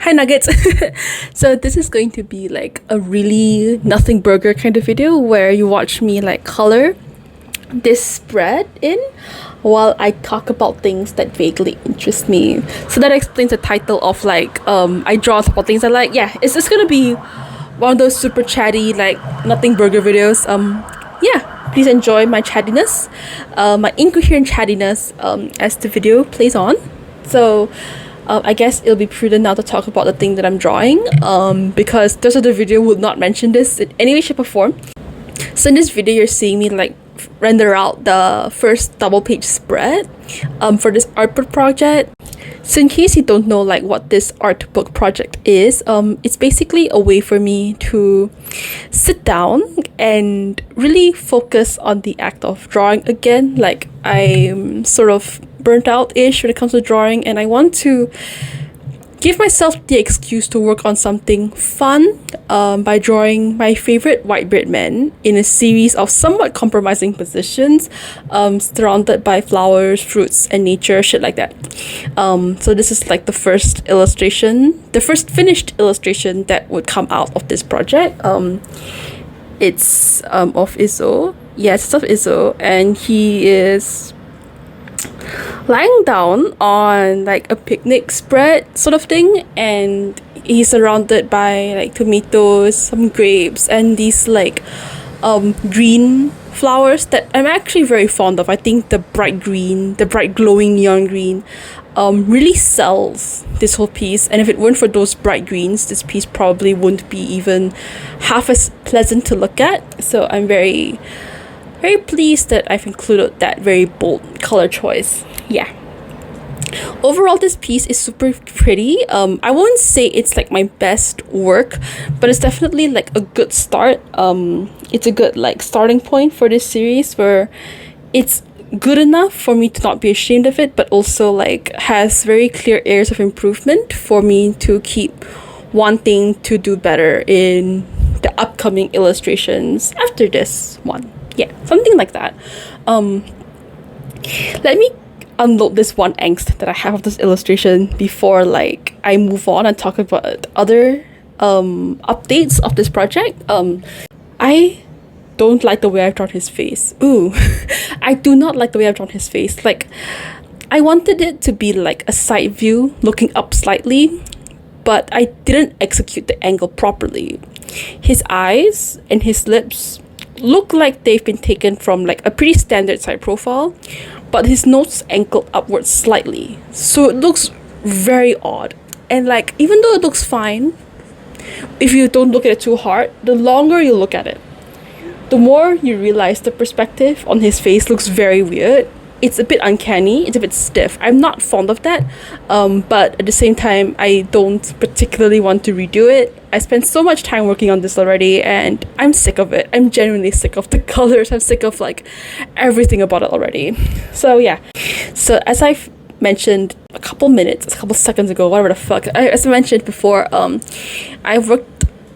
Hi Nuggets! So this is going to be like a really nothing burger kind of video where you watch me like color this spread in while I talk about things that vaguely interest me. So that explains the title of like I draw about things I like. Yeah, it's just gonna be one of those super chatty like nothing burger videos. Yeah, please enjoy my chattiness, my incoherent chattiness as the video plays on. So I guess it'll be prudent now to talk about the thing that I'm drawing because the rest of the video would not mention this in any way, shape or form. So in this video, you're seeing me like render out the first double page spread for this art book project. So in case you don't know like what this art book project is, it's basically a way for me to sit down and really focus on the act of drawing again. Like I'm sort of burnt out-ish when it comes to drawing, and I want to give myself the excuse to work on something fun by drawing my favorite white-bearded men in a series of somewhat compromising positions surrounded by flowers, fruits, and nature, shit like that. So this is like the first illustration, the first finished illustration that would come out of this project. It's of 𝖤.𖥧. Yeah, it's of 𝖤.𥧧, and he is lying down on like a picnic spread sort of thing, and he's surrounded by like tomatoes, some grapes, and these like green flowers that I'm actually very fond of. I think the bright green, the bright glowing neon green really sells this whole piece, and if it weren't for those bright greens, this piece probably wouldn't be even half as pleasant to look at. So I'm very pleased that I've included that very bold color choice. Yeah. Overall, this piece is super pretty. I won't say it's like my best work, but it's definitely like a good start. It's a good like starting point for this series where it's good enough for me to not be ashamed of it, but also like has very clear areas of improvement for me to keep wanting to do better in the upcoming illustrations after this one. Yeah, something like that. Let me unload this one angst that I have of this illustration before like I move on and talk about other updates of this project. I don't like the way I've drawn his face. Ooh, I do not like the way I've drawn his face. Like, I wanted it to be like a side view looking up slightly, but I didn't execute the angle properly. His eyes and his lips look like they've been taken from like a pretty standard side profile, but his nose angled upwards slightly, so it looks very odd. And like, even though it looks fine, if you don't look at it too hard, the longer you look at it, the more you realize the perspective on his face looks very weird. It's a bit uncanny, it's a bit stiff. I'm not fond of that, but at the same time, I don't particularly want to redo it. I spent so much time working on this already, and I'm sick of it. I'm genuinely sick of the colors. I'm sick of like everything about it already. So yeah, so as I've mentioned a couple seconds ago, whatever the fuck, as I mentioned before,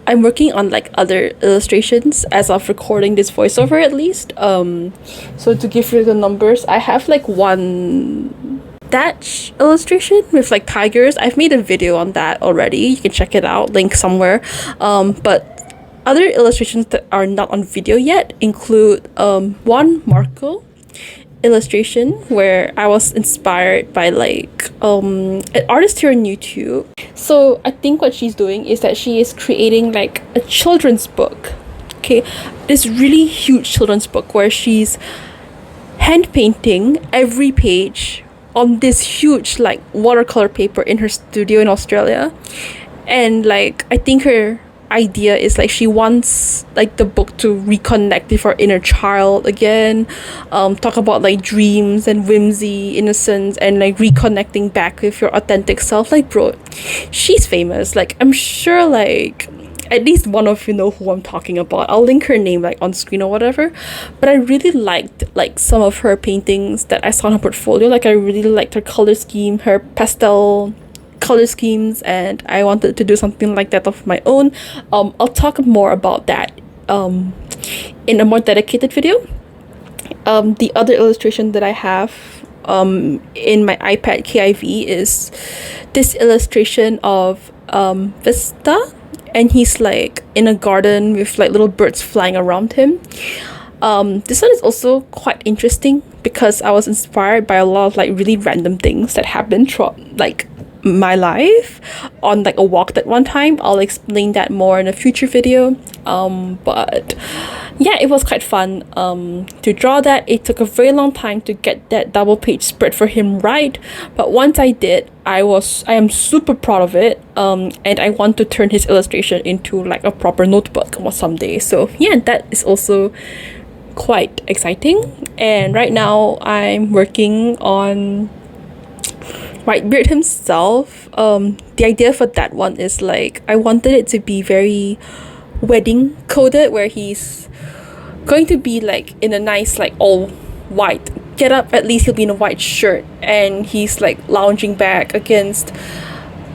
I'm working on like other illustrations as of recording this voiceover at least. So to give you the numbers, I have like one thatch illustration with like tigers. I've made a video on that already. You can check it out, link somewhere. But other illustrations that are not on video yet include one Marco illustration where I was inspired by like an artist here on YouTube. So I think what she's doing is that she is creating like a children's book. Okay, this really huge children's book where she's hand painting every page on this huge like watercolor paper in her studio in Australia. And like, I think her idea is like she wants like the book to reconnect with her inner child again, talk about like dreams and whimsy, innocence, and like reconnecting back with your authentic self. Like, bro, she's famous. Like, I'm sure like at least one of you know who I'm talking about. I'll link her name like on screen or whatever. But I really liked like some of her paintings that I saw in her portfolio. Like, I really liked her color scheme, her pastel color schemes, and I wanted to do something like that of my own. I'll talk more about that in a more dedicated video. The other illustration that I have in my iPad KIV is this illustration of Vista, and he's like in a garden with like little birds flying around him. This one is also quite interesting because I was inspired by a lot of like really random things that happened throughout like my life on like a walk that one time. I'll explain that more in a future video. But yeah, it was quite fun to draw that. It took a very long time to get that double page spread for him right, but once I did, I am super proud of it, and I want to turn his illustration into like a proper notebook someday. So yeah, that is also quite exciting. And right now I'm working on Whitebeard himself. The idea for that one is like I wanted it to be very wedding coded, where he's going to be like in a nice like all white get up. At least he'll be in a white shirt, and he's like lounging back against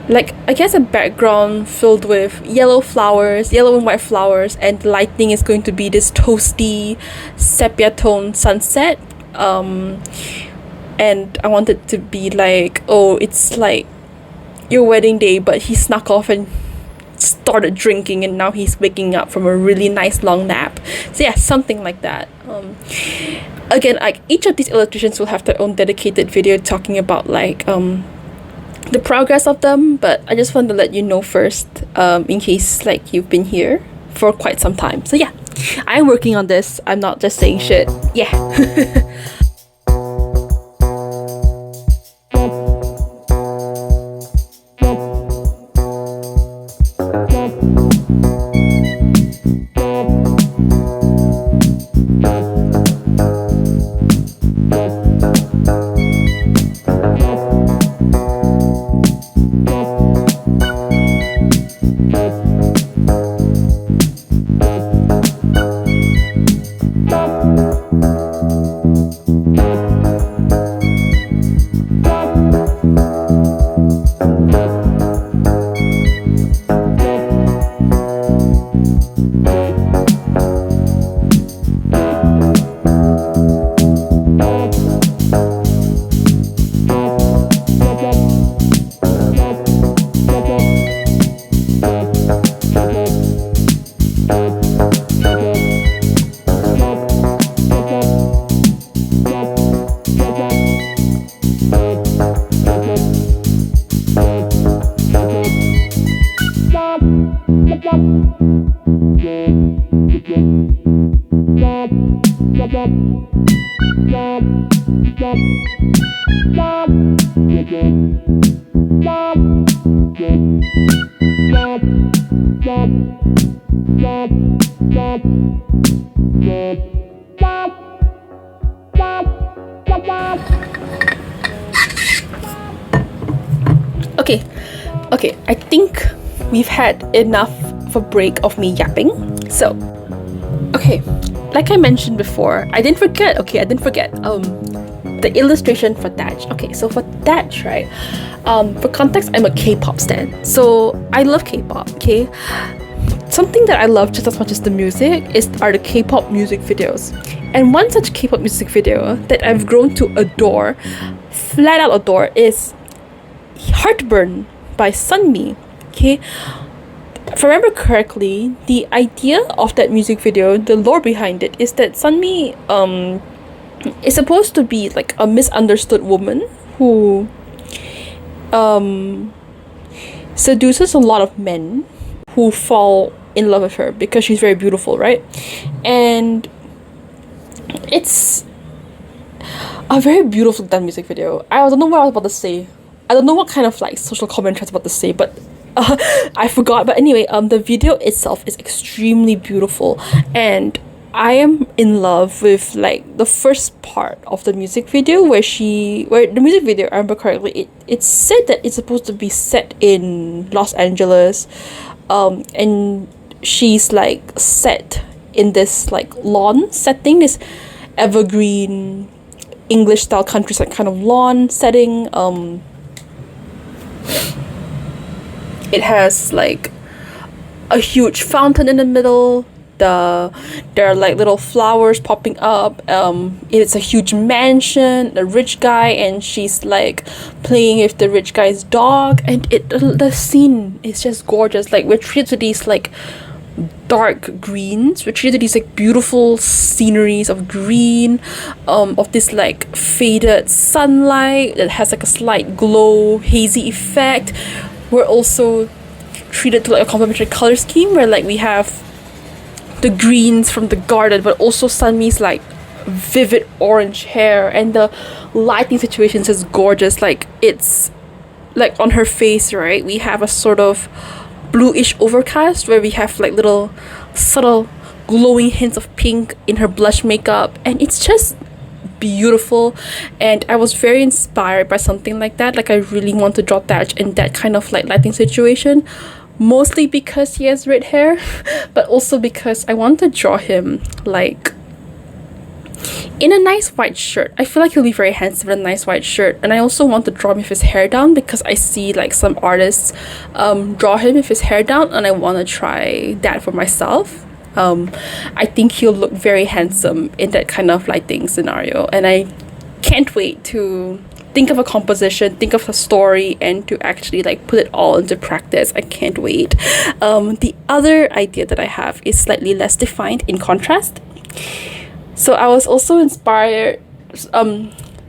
like I guess a background filled with yellow and white flowers, and the lighting is going to be this toasty sepia tone sunset. And I want it to be like, oh, it's like your wedding day, but he snuck off and started drinking, and now he's waking up from a really nice long nap. So yeah, something like that. Again, like each of these illustrations will have their own dedicated video talking about like the progress of them, but I just wanted to let you know first, in case like you've been here for quite some time. So yeah, I'm working on this. I'm not just saying shit. Yeah. Okay, I think we've had enough of a break of me yapping. So, okay, like I mentioned before, I didn't forget, the illustration for Daj. Okay, so for Daj, right, for context, I'm a K-pop stan. So, I love K-pop, okay? Something that I love just as much as the music are the K-pop music videos. And one such K-pop music video that I've grown to adore, flat out adore, is Heartburn by Sunmi. Okay, if I remember correctly, the idea of that music video, the lore behind it, is that Sunmi is supposed to be like a misunderstood woman who seduces a lot of men who fall in love with her because she's very beautiful, right? And it's a very beautiful done music video. I don't know what I was about to say. I don't know what kind of like social commentary I was about to say, but I forgot. But anyway, the video itself is extremely beautiful, and I am in love with like the first part of the music video where the music video, I remember correctly, it's said that it's supposed to be set in Los Angeles, and she's like set in this like lawn setting, this evergreen English style countryside kind of lawn setting. It has like a huge fountain in the middle. there are like little flowers popping up. It's a huge mansion, a rich guy, and she's like playing with the rich guy's dog, and the scene is just gorgeous. Like we're treated to these like dark greens. We're treated to these like beautiful sceneries of green, of this like faded sunlight that has like a slight glow, hazy effect. We're also treated to like a complementary color scheme where like we have the greens from the garden, but also Sunmi's like vivid orange hair, and the lighting situations is gorgeous. Like it's like on her face, right? We have a sort of bluish overcast where we have like little subtle glowing hints of pink in her blush makeup, and it's just beautiful. And I was very inspired by something like that. Like I really want to draw that in that kind of like lighting situation, mostly because he has red hair but also because I want to draw him like in a nice white shirt. I feel like he'll be very handsome in a nice white shirt, and I also want to draw him with his hair down because I see like some artists draw him with his hair down, and I want to try that for myself. I think he'll look very handsome in that kind of lighting scenario, and I can't wait to think of a composition, think of a story, and to actually like put it all into practice. I can't wait. The other idea that I have is slightly less defined in contrast. So I was also inspired,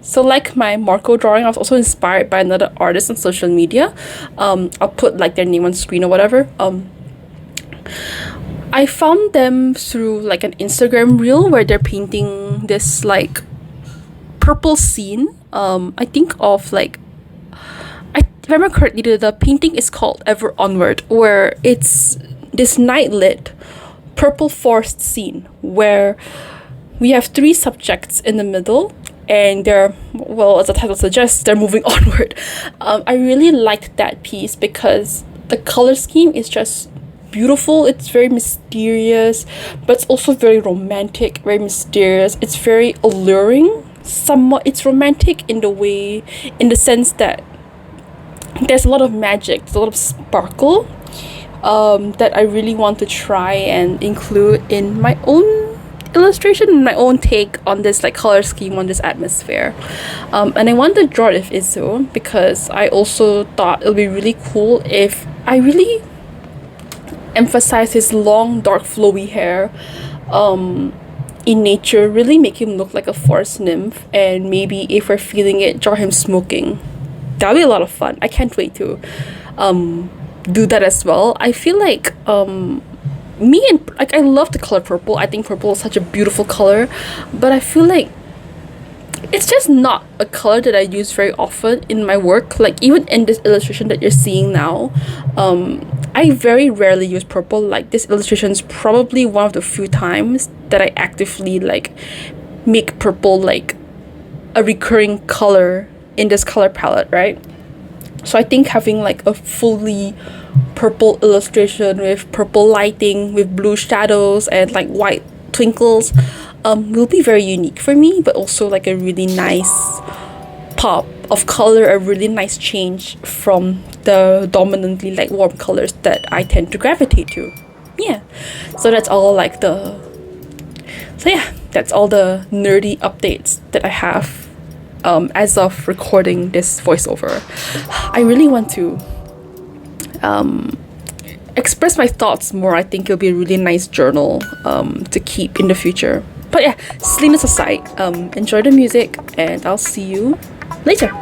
so like my Marco drawing, I was also inspired by another artist on social media. I'll put like their name on screen or whatever. I found them through like an Instagram reel where they're painting this like purple scene. I think of like, if I remember correctly, the painting is called Ever Onward, where it's this night lit purple forest scene where we have three subjects in the middle, and they're, well, as the title suggests, they're moving onward. I really liked that piece because the color scheme is just beautiful. It's very mysterious, but it's also very romantic, very mysterious. It's very alluring. Somewhat, it's romantic in the sense that there's a lot of magic, there's a lot of sparkle, that I really want to try and include in my own illustration, my own take on this like color scheme, on this atmosphere. And I wanted to draw it with 𝖤 because I also thought it would be really cool if I really emphasize his long dark flowy hair in nature, really make him look like a forest nymph, and maybe if we're feeling it, draw him smoking. That'll be a lot of fun. I can't wait to do that as well. I feel like I love the color purple. I think purple is such a beautiful color, but I feel like it's just not a color that I use very often in my work. Like even in this illustration that you're seeing now, I very rarely use purple. Like this illustration is probably one of the few times that I actively like make purple like a recurring color in this color palette, right? So I think having like a fully purple illustration with purple lighting, with blue shadows and like white twinkles, will be very unique for me, but also like a really nice pop of color, a really nice change from the dominantly like warm colors that I tend to gravitate to. Yeah, so that's all like that's all the nerdy updates that I have as of recording this voiceover. I really want to express my thoughts more. I think it'll be a really nice journal to keep in the future. But yeah, silliness aside, enjoy the music, and I'll see you later.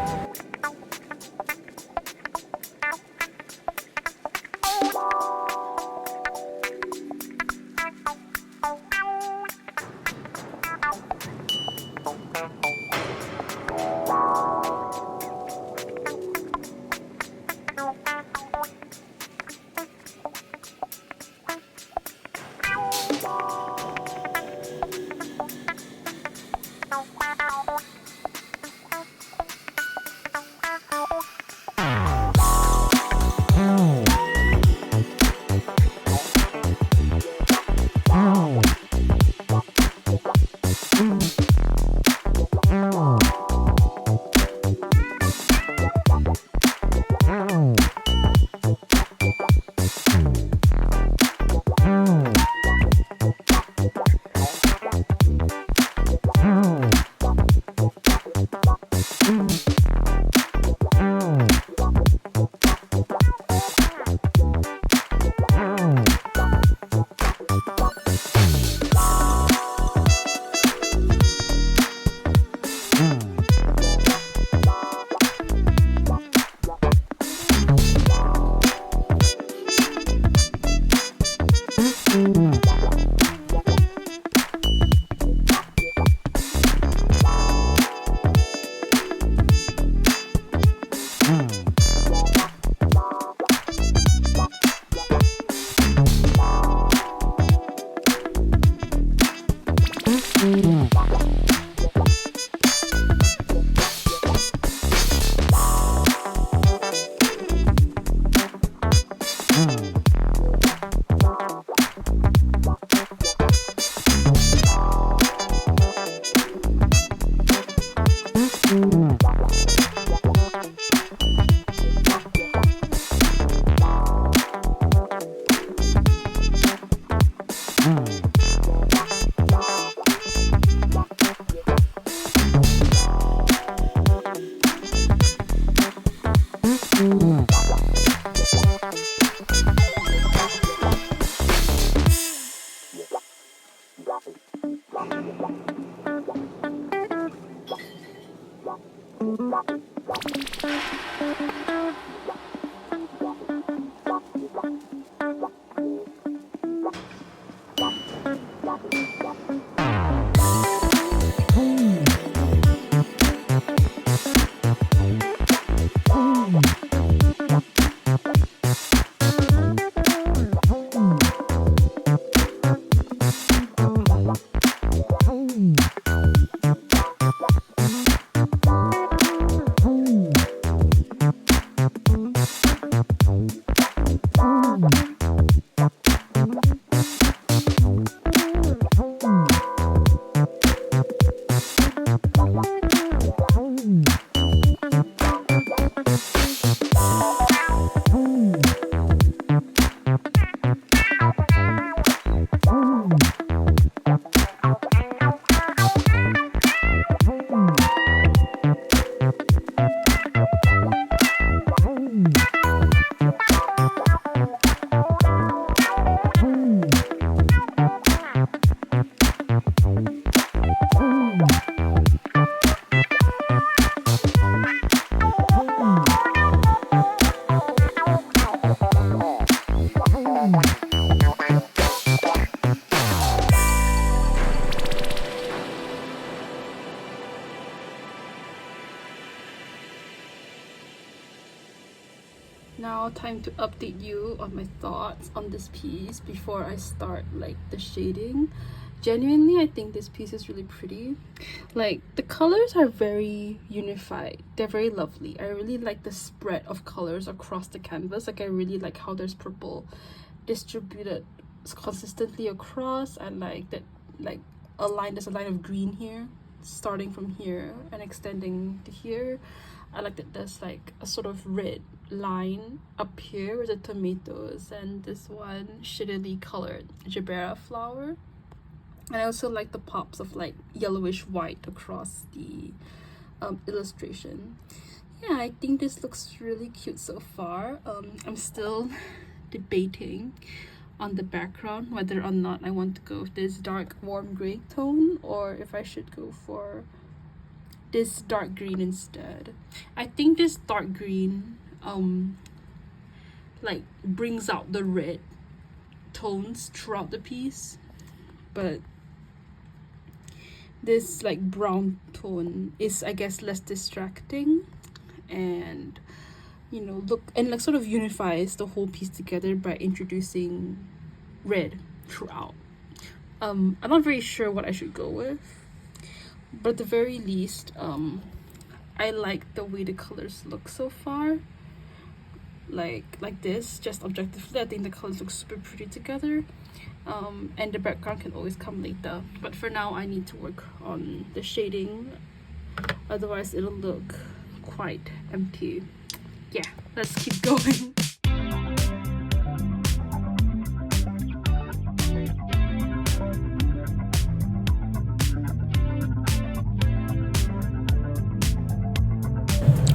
Now time to update you on my thoughts on this piece before I start like the shading. Genuinely, I think this piece is really pretty. Like, the colors are very unified. They're very lovely. I really like the spread of colors across the canvas. Like, I really like how there's purple distributed consistently across, and like that, like there's a line of green here starting from here and extending to here. I like that there's like a sort of red line up here with the tomatoes and this one shittily colored 𝖤.𝖧 flower. And I also like the pops of like yellowish white across the illustration. Yeah, I think this looks really cute so far. I'm still debating on the background whether or not I want to go with this dark warm gray tone or if I should go for this dark green instead. I think this dark green like brings out the red tones throughout the piece, but this like brown tone is, I guess, less distracting, and you know, look and like sort of unifies the whole piece together by introducing red throughout. I'm not very sure what I should go with, but at the very least, I like the way the colors look so far. Like this, just objectively, I think the colors look super pretty together. And the background can always come later, but for now I need to work on the shading, otherwise it'll look quite empty. Yeah, let's keep going.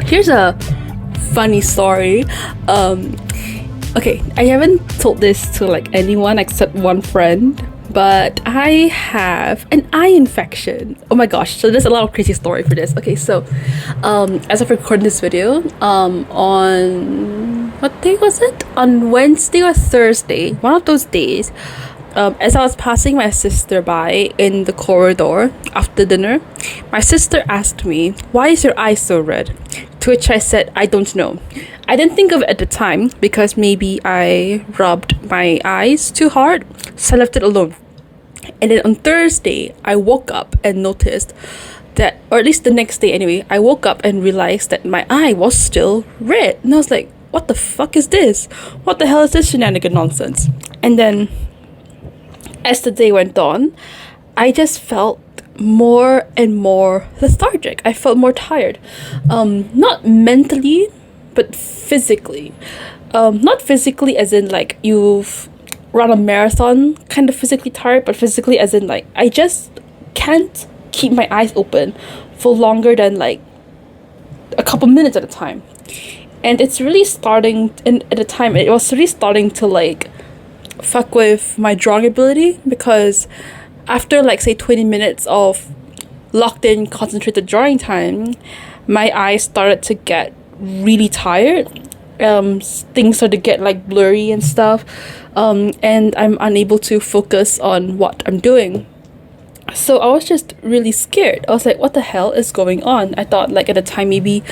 Here's a funny story. Okay, I haven't told this to like anyone except one friend, but I have an eye infection. Oh my gosh, so there's a lot of crazy story for this. Okay, so as of recording this video, on what day was it? On Wednesday or Thursday, one of those days, as I was passing my sister by in the corridor after dinner, my sister asked me, "Why is your eye so red?" To which I said, "I don't know." I didn't think of it at the time because maybe I rubbed my eyes too hard, so I left it alone. And then on Thursday, I woke up and noticed that, or at least the next day anyway, I woke up and realized that my eye was still red. And I was like, what the fuck is this? What the hell is this shenanigan nonsense? And then as the day went on, I just felt more and more lethargic. I felt more tired. Not mentally, but physically. Not physically as in like you've run a marathon kind of physically tired, but physically as in like I just can't keep my eyes open for longer than like a couple minutes at a time. And it's really starting, and at the time it was really starting to like fuck with my drawing ability, because after like say 20 minutes of locked in concentrated drawing time, my eyes started to get really tired. Things started to get like blurry and stuff, and I'm unable to focus on what I'm doing. So I was just really scared. I was like, what the hell is going on? I thought like at the time maybe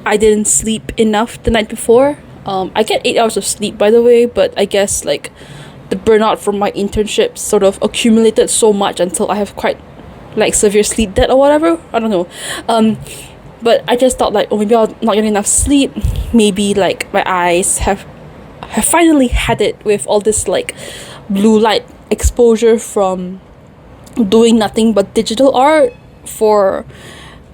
I didn't sleep enough the night before. I get 8 hours of sleep, by the way, but I guess like the burnout from my internship sort of accumulated so much until I have quite like severe sleep debt or whatever. I don't know. But I just thought like, oh, maybe I'm not getting enough sleep. Maybe like my eyes have finally had it with all this like blue light exposure from doing nothing but digital art for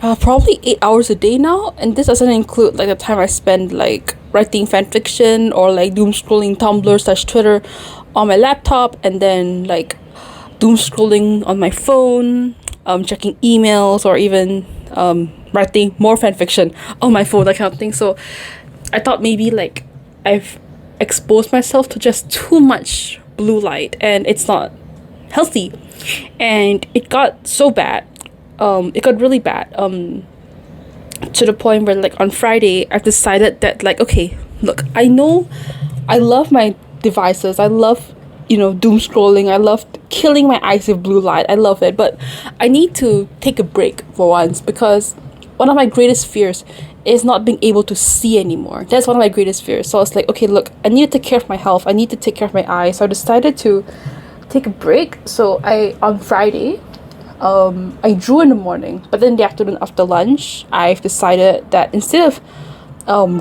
probably 8 hours a day now. And this doesn't include like the time I spend like writing fan fiction or like doom scrolling Tumblr/Twitter on my laptop, and then like doom scrolling on my phone, checking emails, or even writing more fan fiction on my phone, that kind of thing. So I thought maybe like I've exposed myself to just too much blue light and it's not healthy. And it got so bad, it got really bad, to the point where like on Friday I've decided that like, okay, look, I know I love my devices, I love, you know, doom scrolling, I love killing my eyes with blue light, I love it, but I need to take a break for once, because one of my greatest fears is not being able to see anymore. That's one of my greatest fears. So I was like, okay, look, I need to take care of my health, I need to take care of my eyes. So I decided to take a break. So on Friday, I drew in the morning, but then in the afternoon after lunch, I've decided that instead of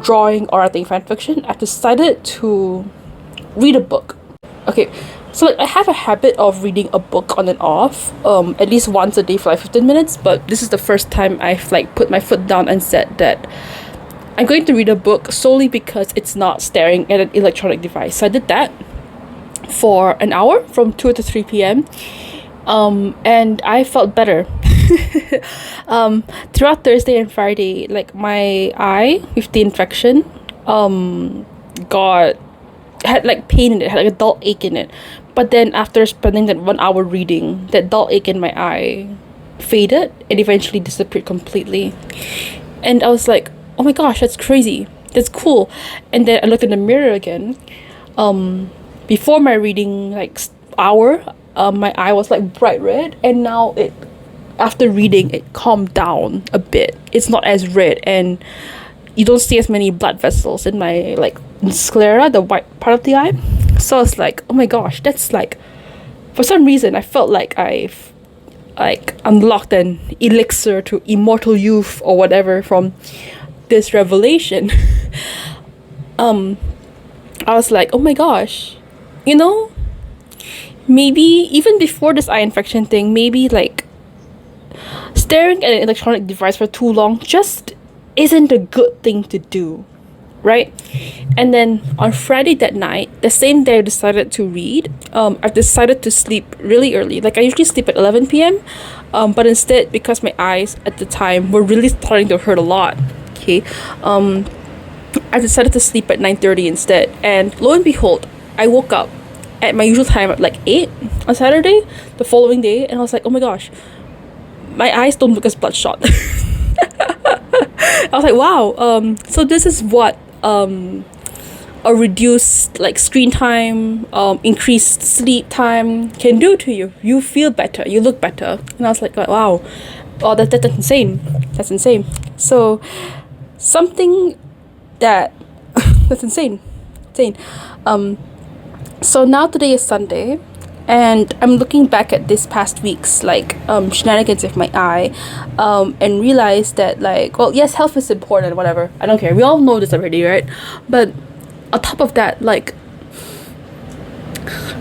drawing or writing fan fiction, I've decided to read a book. Okay, so like, I have a habit of reading a book on and off, at least once a day for like 15 minutes, but this is the first time I've like put my foot down and said that I'm going to read a book solely because it's not staring at an electronic device. So I did that for an hour from 2 to 3 p.m. And I felt better. Throughout Thursday and Friday, like my eye with the infection had like pain in it, had like a dull ache in it. But then after spending that 1 hour reading, that dull ache in my eye faded and eventually disappeared completely. And I was like, oh my gosh, that's crazy, that's cool. And then I looked in the mirror again. Before my reading like hour, my eye was like bright red, and now after reading it calmed down a bit. It's not as red, and you don't see as many blood vessels in my like sclera, the white part of the eye. So I was like, oh my gosh, that's like, for some reason I felt like I've like unlocked an elixir to immortal youth or whatever from this revelation. I was like, oh my gosh, you know, maybe even before this eye infection thing, maybe like staring at an electronic device for too long just isn't a good thing to do, right? And then on Friday that night, the same day I decided to read, I decided to sleep really early. Like I usually sleep at 11 p.m. But instead, because my eyes at the time were really starting to hurt a lot, okay, I decided to sleep at 9:30 instead. And lo and behold, I woke up at my usual time at like 8 on Saturday, the following day, and I was like, oh my gosh, my eyes don't look as bloodshot. I was like, wow, so this is what a reduced like screen time, increased sleep time can do to you. You feel better, you look better. And I was like, wow, oh, that's insane. That's insane. So something that that's insane. So now today is Sunday, and I'm looking back at this past week's like shenanigans with my eye, and realize that like, well, yes, health is important, whatever, I don't care, we all know this already, right? But on top of that, like,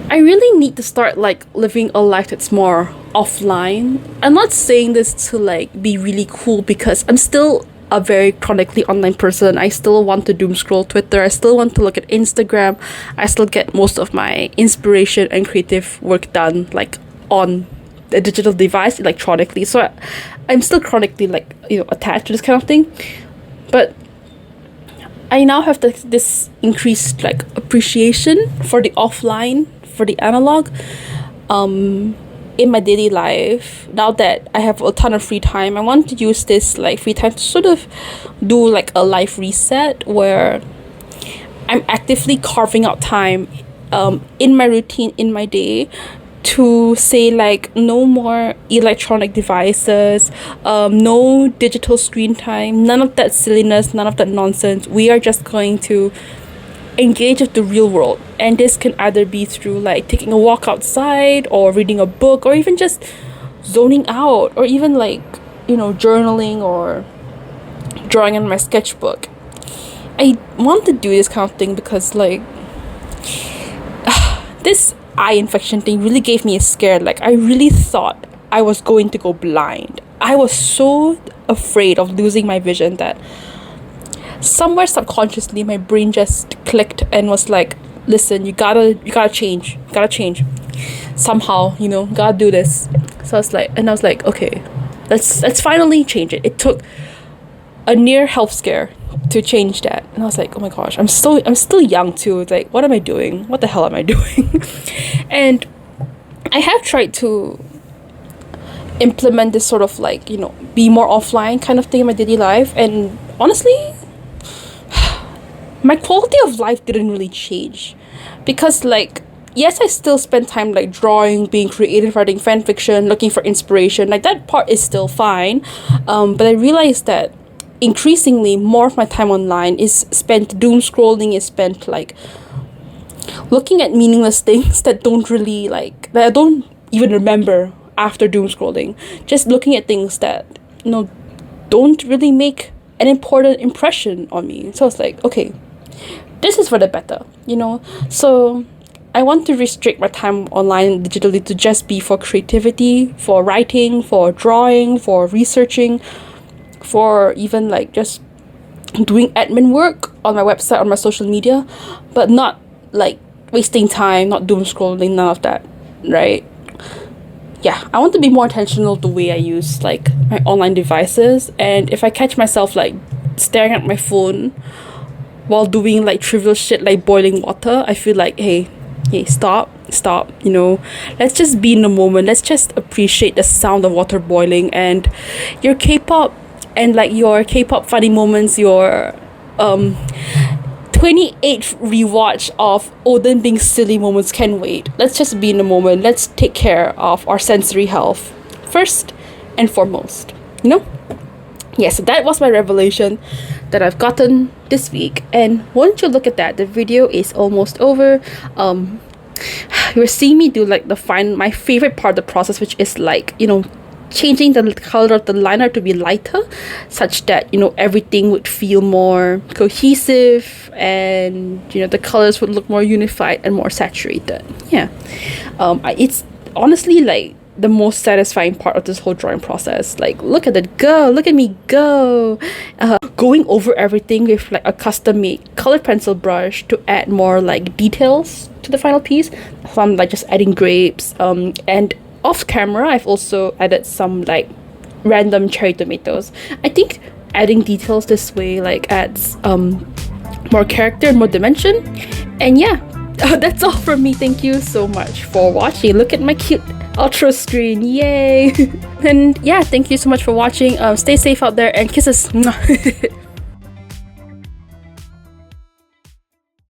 I really need to start like living a life that's more offline. I'm not saying this to like be really cool, because I'm still a very chronically online person. I still want to doom scroll Twitter. I still want to look at Instagram. I still get most of my inspiration and creative work done like on a digital device electronically. So I'm still chronically like, you know, attached to this kind of thing. But I now have this increased like appreciation for the offline, for the analog, in my daily life. Now that I have a ton of free time, I want to use this like free time to sort of do like a life reset, where I'm actively carving out time in my routine, in my day, to say like no more electronic devices, no digital screen time, none of that silliness, none of that nonsense. We are just going to engage with the real world, and this can either be through like taking a walk outside, or reading a book, or even just zoning out, or even like, you know, journaling or drawing in my sketchbook. I want to do this kind of thing because like this eye infection thing really gave me a scare. Like, I really thought I was going to go blind. I was so afraid of losing my vision that somewhere subconsciously my brain just clicked and was like, listen, you gotta change, somehow, you know, gotta do this. So I was like, okay, let's finally change it. It took a near health scare to change that, and I was like, oh my gosh, I'm still young too. It's like, what am I doing? What the hell am I doing? And I have tried to implement this sort of like, you know, be more offline kind of thing in my daily life, and honestly, my quality of life didn't really change, because like, yes, I still spend time like drawing, being creative, writing fan fiction, looking for inspiration. Like, that part is still fine, but I realized that increasingly more of my time online is spent doom scrolling, is spent like looking at meaningless things that I don't even remember after doom scrolling. Just looking at things that, you know, don't really make an important impression on me. So it's like, okay, this is for the better, you know. So I want to restrict my time online digitally to just be for creativity, for writing, for drawing, for researching, for even like just doing admin work on my website, on my social media, but not like wasting time, not doom scrolling, none of that, right? Yeah, I want to be more intentional the way I use like my online devices. And if I catch myself like staring at my phone while doing like trivial shit like boiling water, I feel like, hey, stop, you know, let's just be in the moment. Let's just appreciate the sound of water boiling, and your K-pop and like your K-pop funny moments, your 28th rewatch of Odin being silly moments can wait. Let's just be in the moment. Let's take care of our sensory health first and foremost, you know? Yes, so that was my revelation that I've gotten this week. And won't you look at that, the video is almost over. You're seeing me do like my favorite part of the process, which is like, you know, changing the color of the liner to be lighter, such that, you know, everything would feel more cohesive, and, you know, the colors would look more unified and more saturated. Yeah, it's honestly like the most satisfying part of this whole drawing process. Like, look at it go, look at me go. Going over everything with like a custom made colored pencil brush to add more like details to the final piece. So I'm like just adding grapes, and off camera I've also added some like random cherry tomatoes. I think adding details this way like adds more character and more dimension. And yeah, that's all from me. Thank you so much for watching. Look at my cute outro screen, yay. And yeah, thank you so much for watching. Stay safe out there, and kisses.